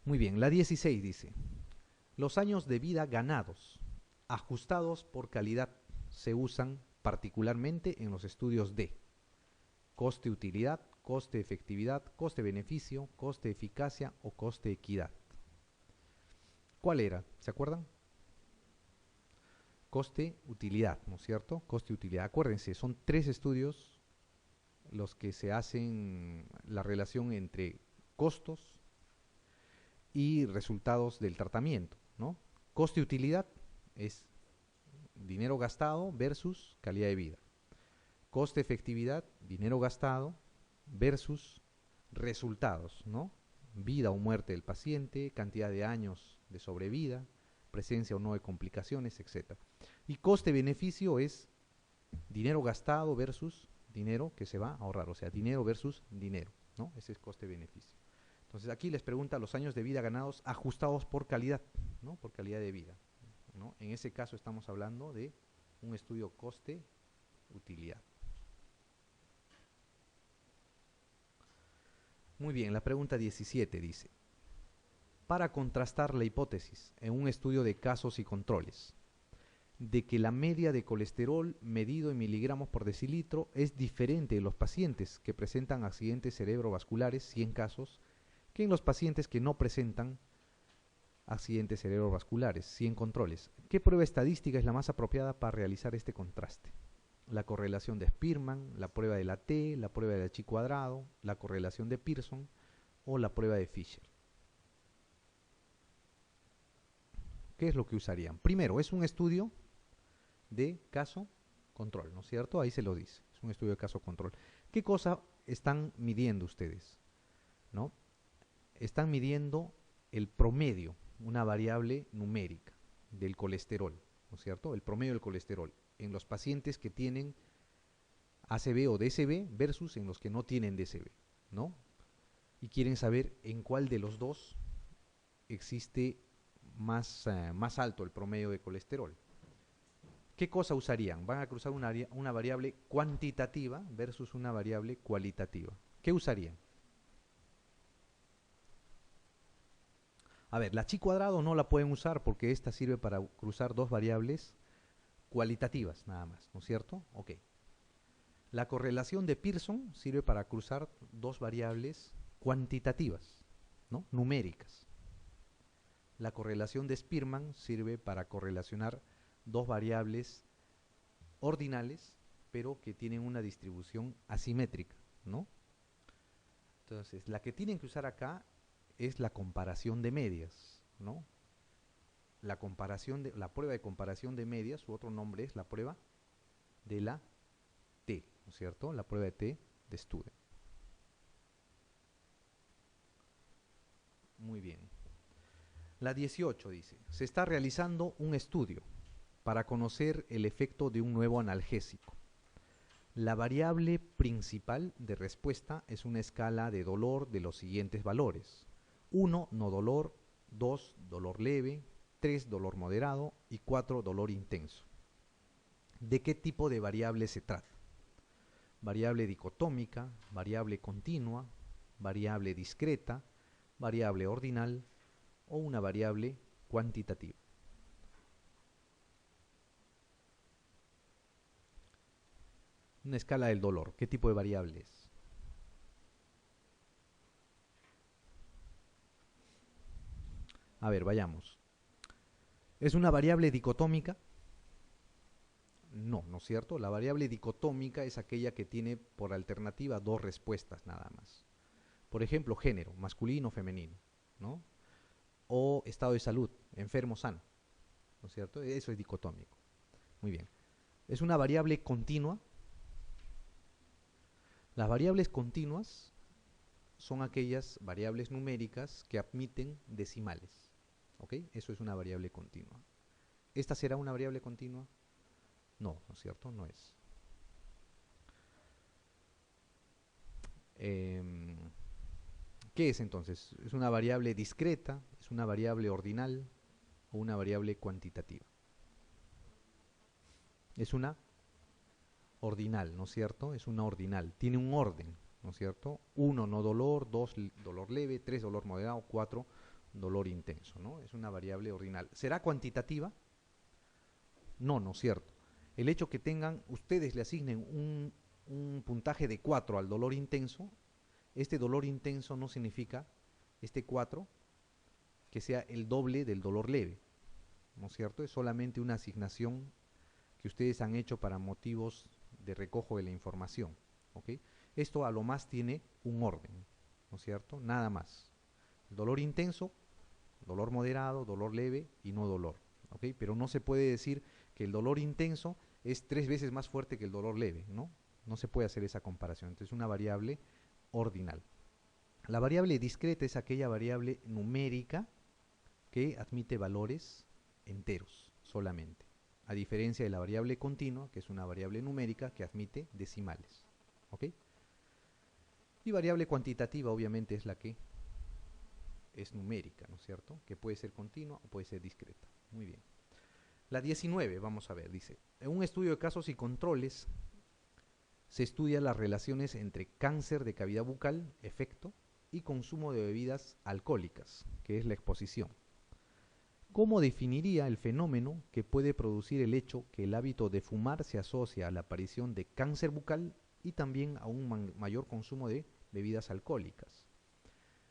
Muy bien, la 16 dice, los años de vida ganados, ajustados por calidad, se usan particularmente en los estudios de coste-utilidad, coste-efectividad, coste-beneficio, coste-eficacia o coste-equidad. ¿Cuál era? ¿Se acuerdan? Coste-utilidad, ¿no es cierto? Coste-utilidad. Acuérdense, son 3 estudios los que se hacen la relación entre costos y resultados del tratamiento, ¿no? Coste-utilidad es dinero gastado versus calidad de vida. Coste-efectividad, dinero gastado versus resultados, ¿no? Vida o muerte del paciente, cantidad de años de sobrevida, presencia o no de complicaciones, etc. Y coste-beneficio es dinero gastado versus dinero que se va a ahorrar, o sea, dinero versus dinero, ¿no? Ese es coste-beneficio. Entonces aquí les pregunta los años de vida ganados ajustados por calidad, ¿no? Por calidad de vida, ¿no? En ese caso estamos hablando de un estudio coste-utilidad. Muy bien, la pregunta 17 dice, para contrastar la hipótesis en un estudio de casos y controles, de que la media de colesterol medido en miligramos por decilitro es diferente en los pacientes que presentan accidentes cerebrovasculares, 100 casos, que en los pacientes que no presentan accidentes cerebrovasculares, 100 controles. ¿Qué prueba estadística es la más apropiada para realizar este contraste? La correlación de Spearman, la prueba de la T, la prueba del chi cuadrado, la correlación de Pearson o la prueba de Fisher. ¿Qué es lo que usarían? Primero, es un estudio de caso-control, ¿no es cierto? Ahí se lo dice, es un estudio de caso-control. ¿Qué cosa están midiendo ustedes? ¿No? Están midiendo el promedio, una variable numérica del colesterol, ¿no es cierto? El promedio del colesterol en los pacientes que tienen ACV o DCV versus en los que no tienen DCV, ¿no? Y quieren saber en cuál de los dos existe más alto el promedio de colesterol. ¿Qué cosa usarían? Van a cruzar una variable cuantitativa versus una variable cualitativa. ¿Qué usarían? A ver, la chi cuadrado no la pueden usar porque esta sirve para cruzar dos variables cualitativas nada más, ¿no es cierto? Ok. La correlación de Pearson sirve para cruzar dos variables cuantitativas, ¿no? Numéricas. La correlación de Spearman sirve para correlacionar dos variables ordinales, pero que tienen una distribución asimétrica, ¿no? Entonces, la que tienen que usar acá es la comparación de medias, ¿no? La prueba de comparación de medias, su otro nombre es la prueba de la T, ¿no es cierto? La prueba de T de Student. Muy bien. La 18 dice, se está realizando un estudio para conocer el efecto de un nuevo analgésico. La variable principal de respuesta es una escala de dolor de los siguientes valores. 1, no dolor, 2, dolor leve, 3, dolor moderado y 4, dolor intenso. ¿De qué tipo de variable se trata? Variable dicotómica, variable continua, variable discreta, variable ordinal o una variable cuantitativa. Una escala del dolor, ¿qué tipo de variable es? A ver, vayamos. ¿Es una variable dicotómica? No, ¿no es cierto? La variable dicotómica es aquella que tiene por alternativa dos respuestas nada más. Por ejemplo, género, masculino o femenino, ¿no? O estado de salud, enfermo, sano, ¿no es cierto? Eso es dicotómico. Muy bien. ¿Es una variable continua? Las variables continuas son aquellas variables numéricas que admiten decimales, ¿ok? Eso es una variable continua. ¿Esta será una variable continua? No, ¿no es cierto? No es. ¿Qué es entonces? ¿Es una variable discreta? ¿Es una variable ordinal? ¿O una variable cuantitativa? Es una ordinal, ¿no es cierto? Es una ordinal. Tiene un orden, ¿no es cierto? 1, no dolor, 2, dolor leve, 3, dolor moderado, 4, dolor intenso, ¿no? Es una variable ordinal. ¿Será cuantitativa? No, no es cierto. El hecho que tengan, ustedes le asignen un puntaje de 4 al dolor intenso, este dolor intenso no significa, este 4, que sea el doble del dolor leve, ¿no es cierto? Es solamente una asignación que ustedes han hecho para motivos de recojo de la información, ¿ok? Esto a lo más tiene un orden, ¿no es cierto? Nada más. El dolor intenso, dolor moderado, dolor leve y no dolor, ¿ok? Pero no se puede decir que el dolor intenso es 3 veces más fuerte que el dolor leve, ¿no? No se puede hacer esa comparación. Entonces, una variable ordinal. La variable discreta es aquella variable numérica que admite valores enteros solamente, a diferencia de la variable continua, que es una variable numérica que admite decimales, ¿ok? Y variable cuantitativa obviamente es la que es numérica, ¿no es cierto? Que puede ser continua o puede ser discreta. Muy bien. La 19, vamos a ver, dice, en un estudio de casos y controles se estudian las relaciones entre cáncer de cavidad bucal, efecto, y consumo de bebidas alcohólicas, que es la exposición. ¿Cómo definiría el fenómeno que puede producir el hecho que el hábito de fumar se asocia a la aparición de cáncer bucal y también a un mayor consumo de bebidas alcohólicas?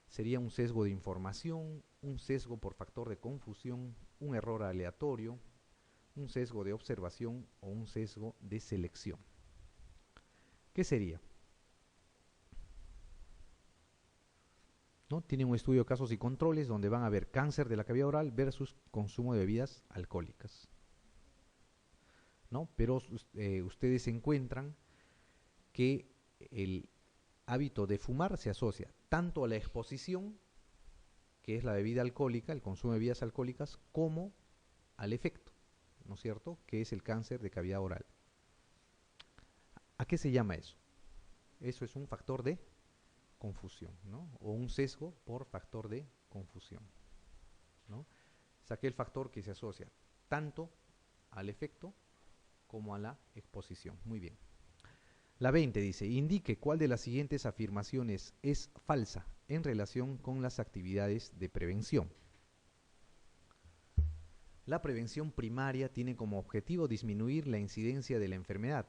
Sería un sesgo de información, un sesgo por factor de confusión, un error aleatorio, un sesgo de observación o un sesgo de selección. ¿Qué sería? ¿No? Tienen un estudio de casos y controles donde van a ver cáncer de la cavidad oral versus consumo de bebidas alcohólicas, ¿no? Pero ustedes encuentran que el hábito de fumar se asocia tanto a la exposición, que es la bebida alcohólica, el consumo de bebidas alcohólicas, como al efecto, ¿no es cierto?, que es el cáncer de cavidad oral. ¿A qué se llama eso? Eso es un factor de confusión, ¿no? O un sesgo por factor de confusión, ¿no? Es aquel factor que se asocia tanto al efecto como a la exposición. Muy bien. La 20 dice, indique cuál de las siguientes afirmaciones es falsa en relación con las actividades de prevención. La prevención primaria tiene como objetivo disminuir la incidencia de la enfermedad.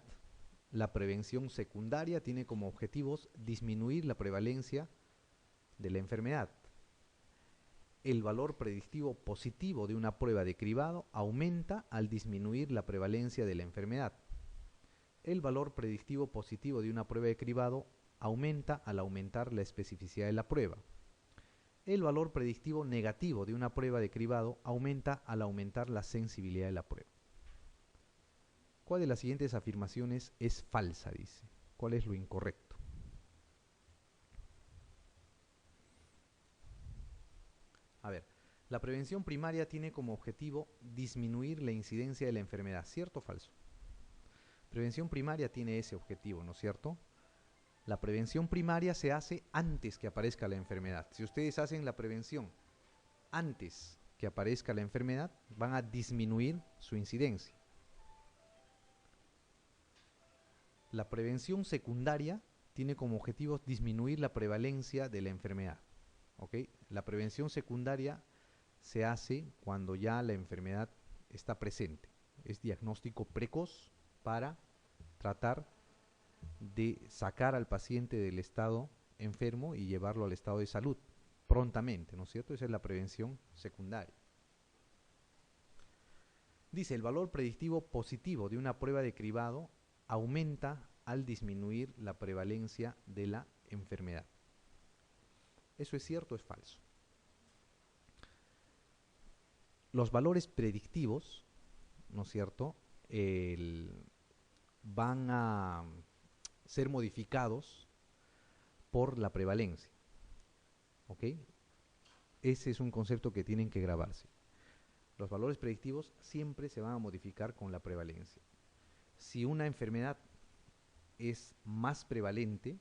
La prevención secundaria tiene como objetivos disminuir la prevalencia de la enfermedad. El valor predictivo positivo de una prueba de cribado aumenta al disminuir la prevalencia de la enfermedad. El valor predictivo positivo de una prueba de cribado aumenta al aumentar la especificidad de la prueba. El valor predictivo negativo de una prueba de cribado aumenta al aumentar la sensibilidad de la prueba. ¿Cuál de las siguientes afirmaciones es falsa? Dice. ¿Cuál es lo incorrecto? A ver, la prevención primaria tiene como objetivo disminuir la incidencia de la enfermedad. ¿Cierto o falso? Prevención primaria tiene ese objetivo, ¿no es cierto? La prevención primaria se hace antes que aparezca la enfermedad. Si ustedes hacen la prevención antes que aparezca la enfermedad, van a disminuir su incidencia. La prevención secundaria tiene como objetivo disminuir la prevalencia de la enfermedad, ¿ok? La prevención secundaria se hace cuando ya la enfermedad está presente. Es diagnóstico precoz para tratar de sacar al paciente del estado enfermo y llevarlo al estado de salud prontamente, ¿no es cierto? Esa es la prevención secundaria. Dice, el valor predictivo positivo de una prueba de cribado aumenta al disminuir la prevalencia de la enfermedad. ¿Eso es cierto o es falso? Los valores predictivos, ¿no es cierto?, van a ser modificados por la prevalencia, ¿ok? Ese es un concepto que tienen que grabarse. Los valores predictivos siempre se van a modificar con la prevalencia. Si una enfermedad es más prevalente,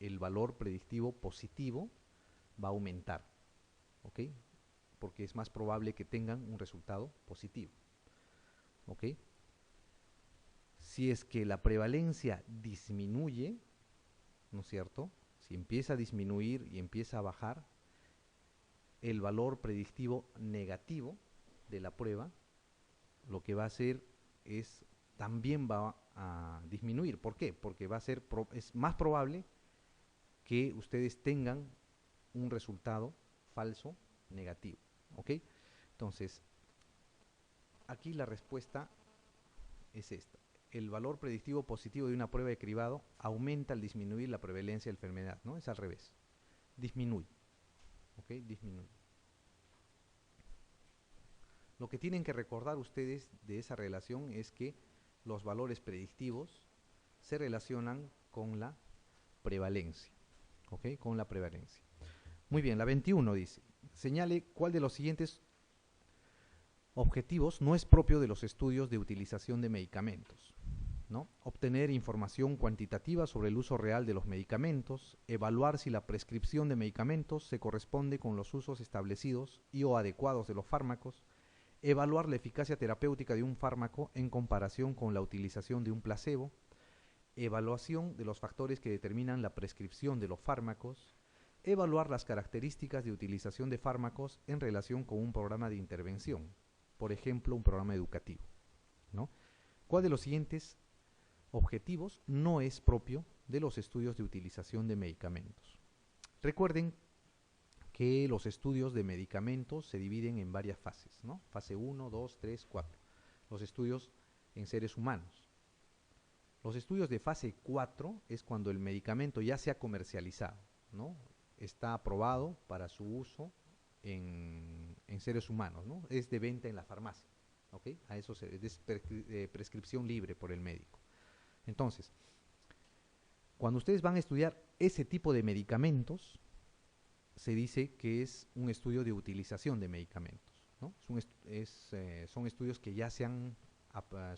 el valor predictivo positivo va a aumentar, ¿ok? Porque es más probable que tengan un resultado positivo, ¿ok? Si es que la prevalencia disminuye, ¿no es cierto? Si empieza a disminuir y empieza a bajar, el valor predictivo negativo de la prueba, lo que va a hacer es, también va a disminuir. ¿Por qué? Porque es más probable que ustedes tengan un resultado falso negativo. ¿Ok? Entonces, aquí la respuesta es esta. El valor predictivo positivo de una prueba de cribado aumenta al disminuir la prevalencia de la enfermedad, ¿no? Es al revés. Disminuye. ¿Ok? Disminuye. Lo que tienen que recordar ustedes de esa relación es que los valores predictivos se relacionan con la prevalencia. ¿Ok? Con la prevalencia. Muy bien, la 21 dice, señale cuál de los siguientes objetivos no es propio de los estudios de utilización de medicamentos, ¿no? Obtener información cuantitativa sobre el uso real de los medicamentos, evaluar si la prescripción de medicamentos se corresponde con los usos establecidos y o adecuados de los fármacos, evaluar la eficacia terapéutica de un fármaco en comparación con la utilización de un placebo, evaluación de los factores que determinan la prescripción de los fármacos, evaluar las características de utilización de fármacos en relación con un programa de intervención, por ejemplo, un programa educativo, ¿no? ¿Cuál de los siguientes objetivos no es propio de los estudios de utilización de medicamentos? Recuerden que los estudios de medicamentos se dividen en varias fases, ¿no? Fase 1, 2, 3, 4. Los estudios en seres humanos. Los estudios de fase 4 es cuando el medicamento ya se ha comercializado, ¿no? Está aprobado para su uso en seres humanos, ¿no? Es de venta en la farmacia, ¿ok? A eso es prescripción libre por el médico. Entonces, cuando ustedes van a estudiar ese tipo de medicamentos, se dice que es un estudio de utilización de medicamentos, ¿no? Son estudios que ya son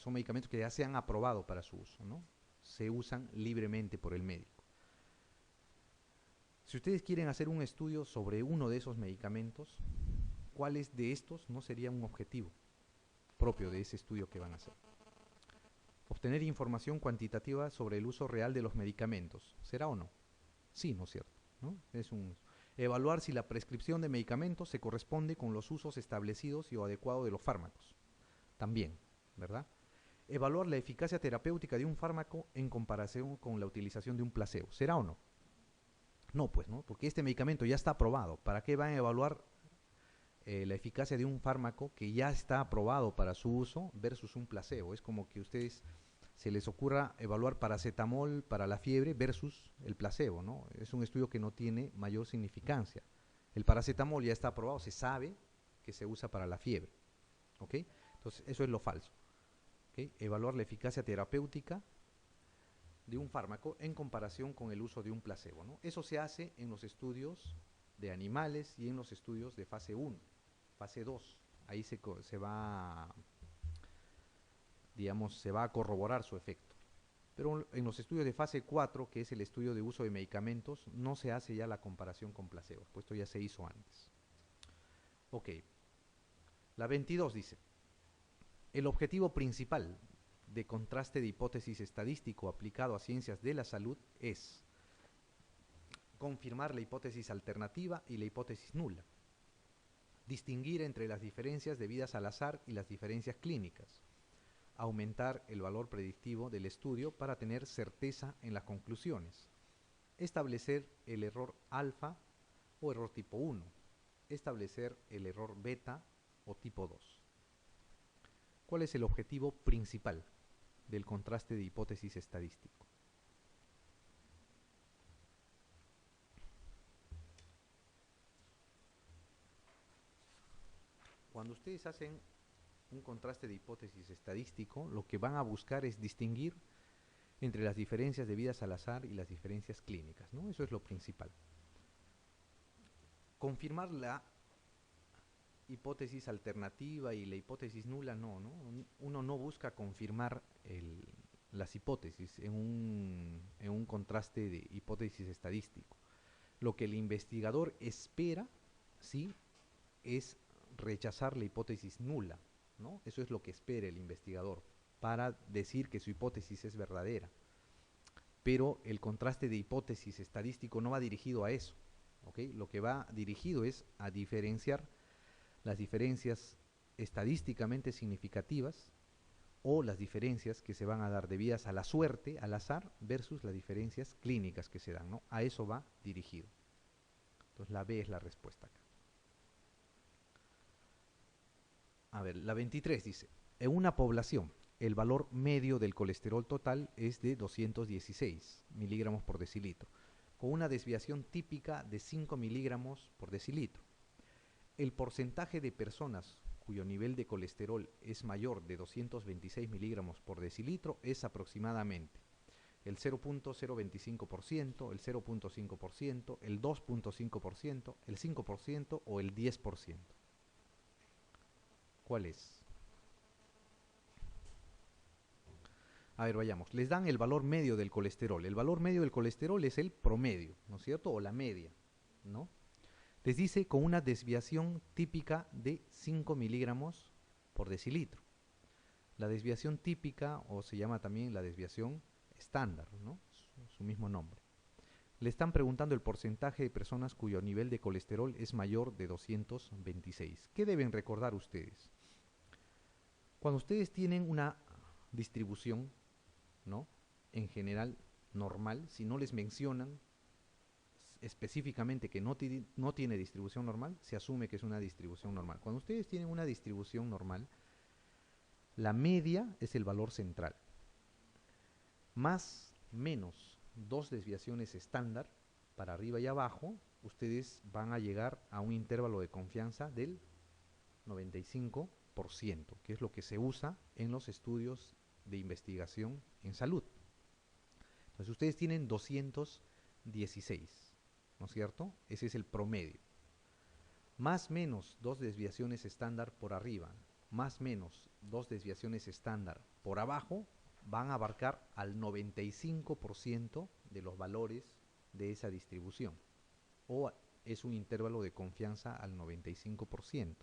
medicamentos que ya se han aprobado para su uso, ¿no? Se usan libremente por el médico. Si ustedes quieren hacer un estudio sobre uno de esos medicamentos, ¿cuáles de estos no sería un objetivo propio de ese estudio que van a hacer? Obtener información cuantitativa sobre el uso real de los medicamentos, ¿será o no? Sí, ¿no es cierto? ¿No? Evaluar si la prescripción de medicamentos se corresponde con los usos establecidos y o adecuados de los fármacos, también, ¿verdad? Evaluar la eficacia terapéutica de un fármaco en comparación con la utilización de un placebo, ¿será o no? No, pues, ¿no? Porque este medicamento ya está aprobado. ¿Para qué van a evaluar la eficacia de un fármaco que ya está aprobado para su uso versus un placebo? Es como que ustedes se les ocurra evaluar paracetamol para la fiebre versus el placebo, ¿no? Es un estudio que no tiene mayor significancia. El paracetamol ya está aprobado, se sabe que se usa para la fiebre, ¿ok? Entonces, eso es lo falso, ¿ok? Evaluar la eficacia terapéutica de un fármaco en comparación con el uso de un placebo, ¿no? Eso se hace en los estudios de animales y en los estudios de fase 1, fase 2. Ahí se va, digamos, se va a corroborar su efecto. Pero en los estudios de fase 4, que es el estudio de uso de medicamentos, no se hace ya la comparación con placebos, pues esto ya se hizo antes. Ok, la 22 dice, el objetivo principal de contraste de hipótesis estadístico aplicado a ciencias de la salud es confirmar la hipótesis alternativa y la hipótesis nula, distinguir entre las diferencias debidas al azar y las diferencias clínicas, aumentar el valor predictivo del estudio para tener certeza en las conclusiones, establecer el error alfa o error tipo 1, establecer el error beta o tipo 2. ¿Cuál es el objetivo principal del contraste de hipótesis estadístico? Cuando ustedes hacen un contraste de hipótesis estadístico, lo que van a buscar es distinguir entre las diferencias debidas al azar y las diferencias clínicas, ¿no? Eso es lo principal. Confirmar la hipótesis alternativa y la hipótesis nula, no, ¿no? Uno no busca confirmar las hipótesis en un contraste de hipótesis estadístico. Lo que el investigador espera, ¿sí?, es rechazar la hipótesis nula, ¿no? Eso es lo que espera el investigador para decir que su hipótesis es verdadera. Pero el contraste de hipótesis estadístico no va dirigido a eso, ¿ok? Lo que va dirigido es a diferenciar las diferencias estadísticamente significativas o las diferencias que se van a dar debidas a la suerte, al azar, versus las diferencias clínicas que se dan, ¿no? A eso va dirigido. Entonces la B es la respuesta acá. A ver, la 23 dice, en una población, el valor medio del colesterol total es de 216 miligramos por decilitro, con una desviación típica de 5 miligramos por decilitro. El porcentaje de personas cuyo nivel de colesterol es mayor de 226 miligramos por decilitro es aproximadamente el 0.025%, el 0.5%, el 2.5%, el 5% o el 10%. ¿Cuál es? A ver, vayamos. Les dan el valor medio del colesterol. El valor medio del colesterol es el promedio, ¿no es cierto? O la media, ¿no? Les dice con una desviación típica de 5 miligramos por decilitro. La desviación típica, o se llama también la desviación estándar, ¿no? Su mismo nombre. Le están preguntando el porcentaje de personas cuyo nivel de colesterol es mayor de 226. ¿Qué deben recordar ustedes? Cuando ustedes tienen una distribución, ¿no? En general normal, si no les mencionan específicamente que no tiene distribución normal, se asume que es una distribución normal. Cuando ustedes tienen una distribución normal, la media es el valor central. Más, menos, dos desviaciones estándar, para arriba y abajo, ustedes van a llegar a un intervalo de confianza del 95%, que es lo que se usa en los estudios de investigación en salud. Entonces ustedes tienen 216. ¿No es cierto? Ese es el promedio. Más menos dos desviaciones estándar por arriba, más menos dos desviaciones estándar por abajo, van a abarcar al 95% de los valores de esa distribución. O es un intervalo de confianza al 95%.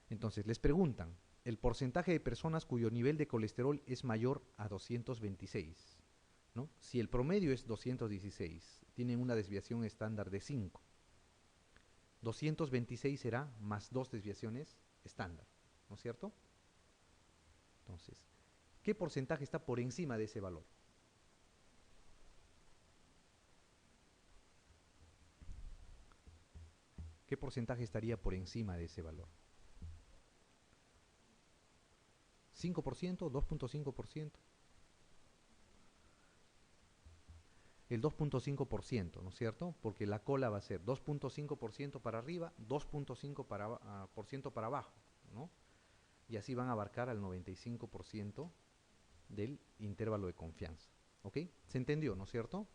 Entonces les preguntan, el porcentaje de personas cuyo nivel de colesterol es mayor a 226. ¿No? Si el promedio es 216, tienen una desviación estándar de 5. 226 será más dos desviaciones estándar, ¿no es cierto? Entonces, ¿qué porcentaje está por encima de ese valor? ¿Qué porcentaje estaría por encima de ese valor? ¿5%? ¿2.5%? El 2.5%, ¿no es cierto? Porque la cola va a ser 2.5% para arriba, 2.5% para abajo, ¿no? Y así van a abarcar al 95% del intervalo de confianza. ¿Ok? ¿Se entendió, no es cierto?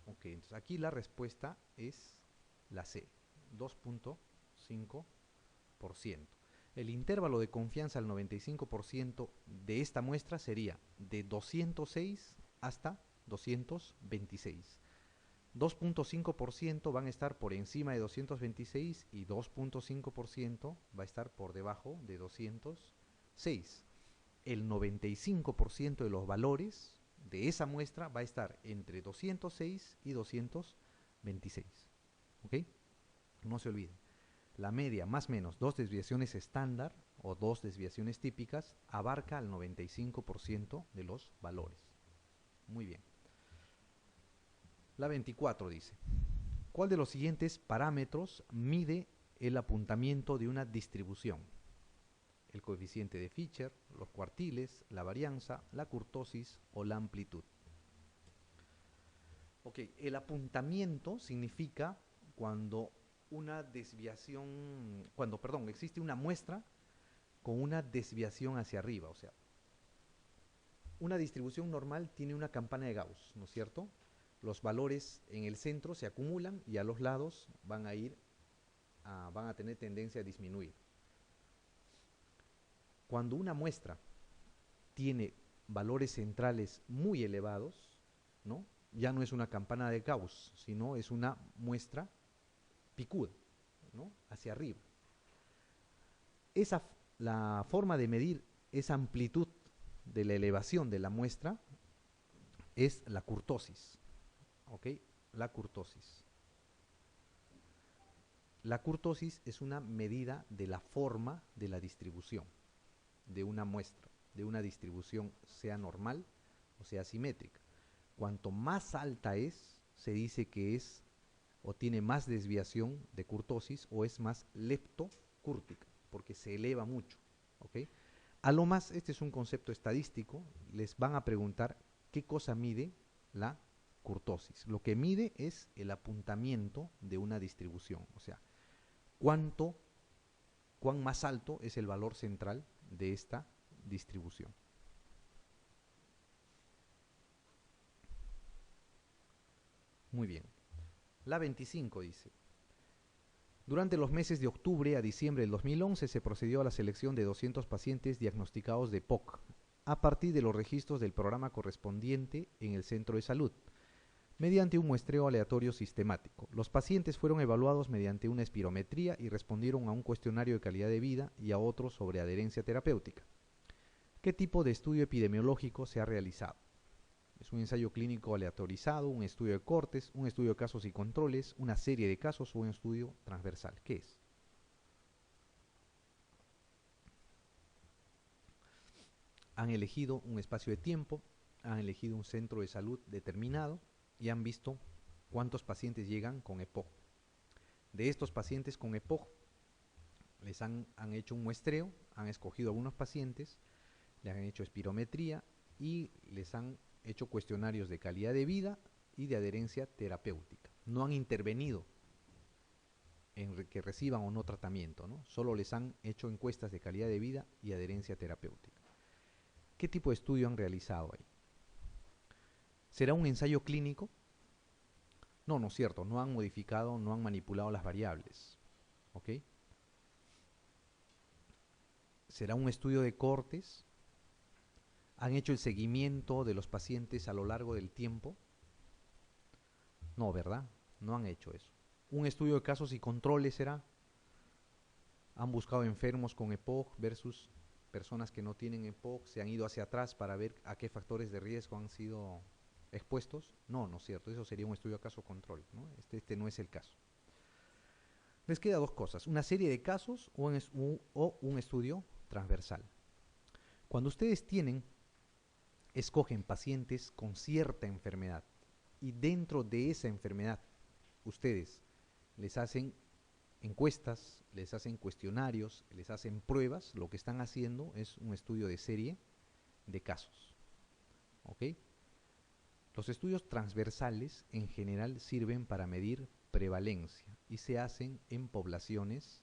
Ok, entonces aquí la respuesta es la C, 2.5%. El intervalo de confianza al 95% de esta muestra sería de 206 hasta 226. 2.5% van a estar por encima de 226 y 2.5% va a estar por debajo de 206. El 95% de los valores de esa muestra va a estar entre 206 y 226. ¿Ok? No se olviden. La media más o menos dos desviaciones estándar o dos desviaciones típicas abarca al 95% de los valores. Muy bien. La 24 dice, ¿cuál de los siguientes parámetros mide el apuntamiento de una distribución? El coeficiente de Fisher, los cuartiles, la varianza, la kurtosis o la amplitud. Ok, el apuntamiento significa cuando una desviación, existe una muestra con una desviación hacia arriba, o sea, una distribución normal tiene una campana de Gauss, ¿no es cierto? Los valores en el centro se acumulan y a los lados van a tener tendencia a disminuir. Cuando una muestra tiene valores centrales muy elevados, ¿no? Ya no es una campana de Gauss, sino es una muestra picuda, ¿no? Hacia arriba. La forma de medir esa amplitud de la elevación de la muestra es la kurtosis. ¿ok? La kurtosis. La kurtosis es una medida de la forma de la distribución de una muestra, de una distribución sea normal o sea simétrica. Cuanto más alta es, se dice que es o tiene más desviación de kurtosis o es más leptocúrtica, porque se eleva mucho, ¿ok? A lo más, este es un concepto estadístico, les van a preguntar qué cosa mide la kurtosis. Lo que mide es el apuntamiento de una distribución, o sea, cuán más alto es el valor central de esta distribución. Muy bien. La 25 dice: durante los meses de octubre a diciembre del 2011 se procedió a la selección de 200 pacientes diagnosticados de POC a partir de los registros del programa correspondiente en el centro de salud, mediante un muestreo aleatorio sistemático. Los pacientes fueron evaluados mediante una espirometría y respondieron a un cuestionario de calidad de vida y a otro sobre adherencia terapéutica. ¿Qué tipo de estudio epidemiológico se ha realizado? Es un ensayo clínico aleatorizado, un estudio de cortes, un estudio de casos y controles, una serie de casos o un estudio transversal. ¿Qué es? Han elegido un espacio de tiempo, han elegido un centro de salud determinado y han visto cuántos pacientes llegan con EPOC. De estos pacientes con EPOC, les han hecho un muestreo, han escogido algunos pacientes, les han hecho espirometría y les han hecho cuestionarios de calidad de vida y de adherencia terapéutica. No han intervenido en que reciban o no tratamiento, ¿no? Solo les han hecho encuestas de calidad de vida y adherencia terapéutica. ¿Qué tipo de estudio han realizado ahí? ¿Será un ensayo clínico? No, no es cierto, no han modificado, no han manipulado las variables, ¿ok? ¿Será un estudio de cortes? ¿Han hecho el seguimiento de los pacientes a lo largo del tiempo? No, ¿verdad? No han hecho eso. ¿Un estudio de casos y controles será? ¿Han buscado enfermos con EPOC versus personas que no tienen EPOC? ¿Se han ido hacia atrás para ver a qué factores de riesgo han sido expuestos? No, no es cierto. Eso sería un estudio de caso-control, ¿no? Este no es el caso. Les queda dos cosas: una serie de casos o un estudio transversal. Cuando ustedes escogen pacientes con cierta enfermedad y dentro de esa enfermedad ustedes les hacen encuestas, les hacen cuestionarios, les hacen pruebas, lo que están haciendo es un estudio de serie de casos. ¿Ok? Los estudios transversales en general sirven para medir prevalencia y se hacen en poblaciones,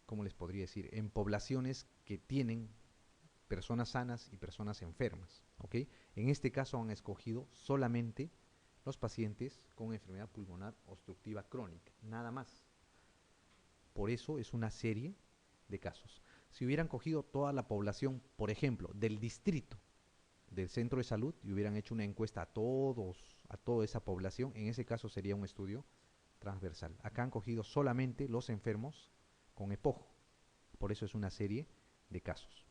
¿cómo les podría decir? En poblaciones que tienen personas sanas y personas enfermas. ¿Ok? En este caso han escogido solamente los pacientes con enfermedad pulmonar obstructiva crónica, nada más. Por eso es una serie de casos. Si hubieran cogido toda la población, por ejemplo, del distrito del centro de salud y hubieran hecho una encuesta a toda esa población, en ese caso sería un estudio transversal. Acá han cogido solamente los enfermos con EPOC, por eso es una serie de casos.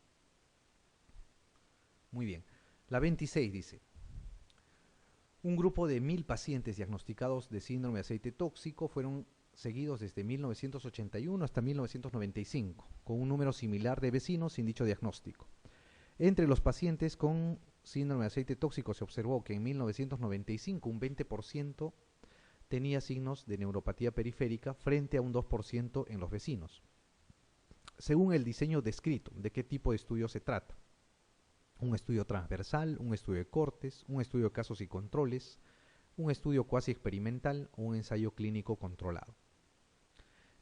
Muy bien. La 26 dice: un grupo de 1000 pacientes diagnosticados de síndrome de aceite tóxico fueron seguidos desde 1981 hasta 1995, con un número similar de vecinos sin dicho diagnóstico. Entre los pacientes con síndrome de aceite tóxico se observó que en 1995 un 20% tenía signos de neuropatía periférica frente a un 2% en los vecinos. Según el diseño descrito, ¿de qué tipo de estudio se trata? Un estudio transversal, un estudio de cortes, un estudio de casos y controles, un estudio cuasi experimental o un ensayo clínico controlado.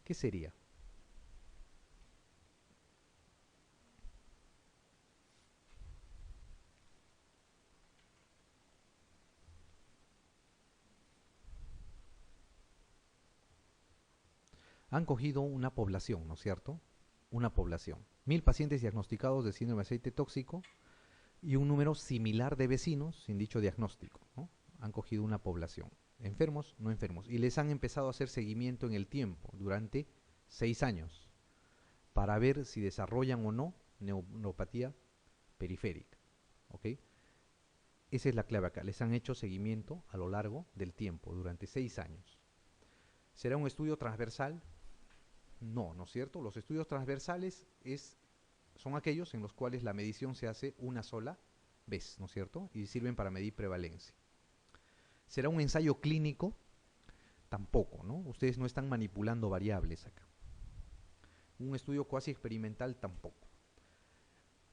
¿Qué sería? Han cogido una población, ¿no es cierto? Una población. 1000 pacientes diagnosticados de síndrome de aceite tóxico y un número similar de vecinos sin dicho diagnóstico, ¿no? Han cogido una población. Enfermos, no enfermos. Y les han empezado a hacer seguimiento en el tiempo durante 6 años para ver si desarrollan o no neuropatía periférica. ¿Ok? Esa es la clave acá. Les han hecho seguimiento a lo largo del tiempo, durante 6 años. ¿Será un estudio transversal? No, ¿no es cierto? Los estudios transversales son aquellos en los cuales la medición se hace una sola vez, ¿no es cierto? Y sirven para medir prevalencia. ¿Será un ensayo clínico? Tampoco, ¿no? Ustedes no están manipulando variables acá. Un estudio cuasi experimental tampoco.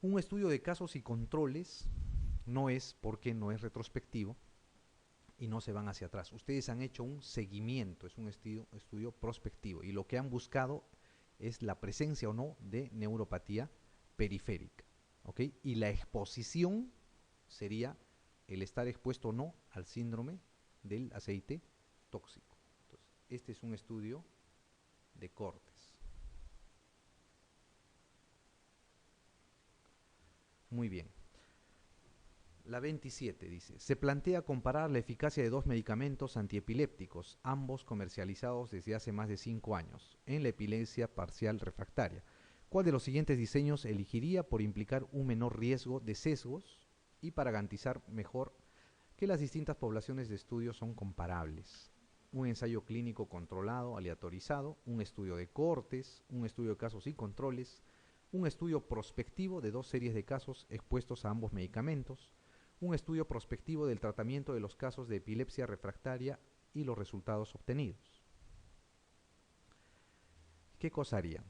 Un estudio de casos y controles no es, porque no es retrospectivo y no se van hacia atrás. Ustedes han hecho un seguimiento, es un estudio prospectivo, y lo que han buscado es la presencia o no de neuropatía periférica, ¿ok? Y la exposición sería el estar expuesto o no al síndrome del aceite tóxico. Entonces, este es un estudio de cortes. Muy bien. La 27 dice, se plantea comparar la eficacia de dos medicamentos antiepilépticos, ambos comercializados desde hace más de 5 años, en la epilepsia parcial refractaria. ¿Cuál de los siguientes diseños elegiría por implicar un menor riesgo de sesgos y para garantizar mejor que las distintas poblaciones de estudio son comparables? Un ensayo clínico controlado, aleatorizado, un estudio de cohortes, un estudio de casos y controles, un estudio prospectivo de 2 series de casos expuestos a ambos medicamentos, un estudio prospectivo del tratamiento de los casos de epilepsia refractaria y los resultados obtenidos. ¿Qué cosa harían?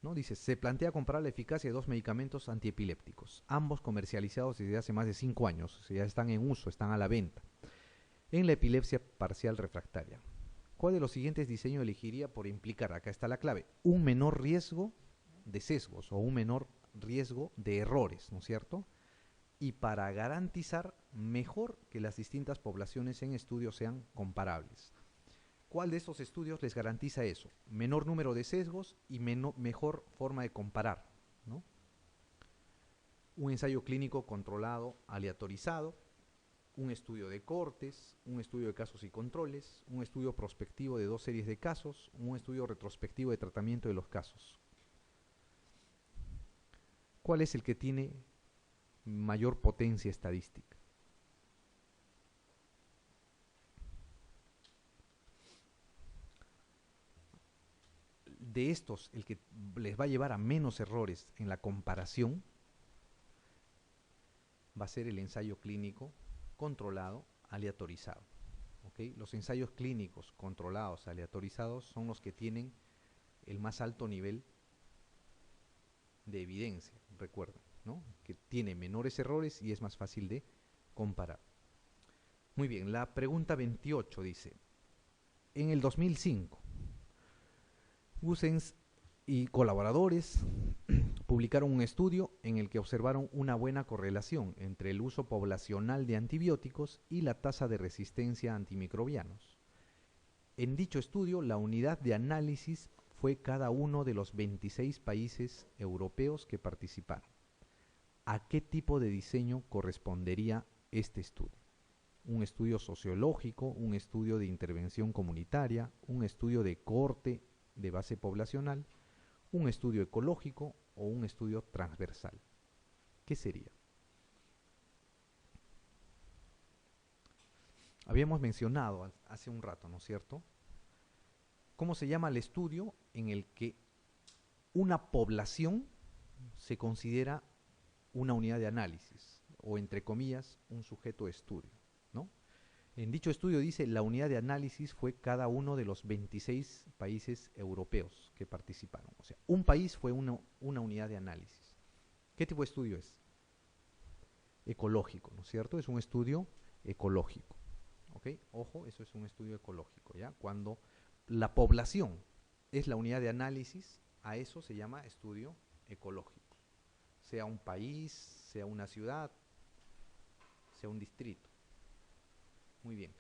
¿No? Dice, se plantea comparar la eficacia de 2 medicamentos antiepilépticos, ambos comercializados desde hace más de 5 años, o sea, ya están en uso, están a la venta, en la epilepsia parcial refractaria. ¿Cuál de los siguientes diseños elegiría por implicar, acá está la clave, un menor riesgo de sesgos o un menor riesgo de errores, ¿no es cierto? Y para garantizar mejor que las distintas poblaciones en estudio sean comparables. ¿Cuál de estos estudios les garantiza eso? Menor número de sesgos y mejor forma de comparar, ¿no? Un ensayo clínico controlado, aleatorizado, un estudio de cohortes, un estudio de casos y controles, un estudio prospectivo de 2 series de casos, un estudio retrospectivo de tratamiento de los casos. ¿Cuál es el que tiene mayor potencia estadística? De estos, el que les va a llevar a menos errores en la comparación va a ser el ensayo clínico controlado, aleatorizado. ¿Okay? Los ensayos clínicos controlados, aleatorizados, son los que tienen el más alto nivel de evidencia, recuerden, ¿no? Que tiene menores errores y es más fácil de comparar. Muy bien, la pregunta 28 dice, en el 2005, Gusens y colaboradores publicaron un estudio en el que observaron una buena correlación entre el uso poblacional de antibióticos y la tasa de resistencia a antimicrobianos. En dicho estudio, la unidad de análisis fue cada uno de los 26 países europeos que participaron. ¿A qué tipo de diseño correspondería este estudio? ¿Un estudio sociológico, un estudio de intervención comunitaria, un estudio de cohorte de base poblacional, un estudio ecológico o un estudio transversal? ¿Qué sería? Habíamos mencionado hace un rato, ¿no es cierto? ¿Cómo se llama el estudio en el que una población se considera una unidad de análisis o, entre comillas, un sujeto de estudio, ¿no? En dicho estudio dice la unidad de análisis fue cada uno de los 26 países europeos que participaron. O sea, un país fue una unidad de análisis. ¿Qué tipo de estudio es? Ecológico, ¿no es cierto? Es un estudio ecológico. ¿Ok? Ojo, eso es un estudio ecológico, ¿ya? Cuando la población es la unidad de análisis, a eso se llama estudio ecológico. Sea un país, sea una ciudad, sea un distrito. Muy bien.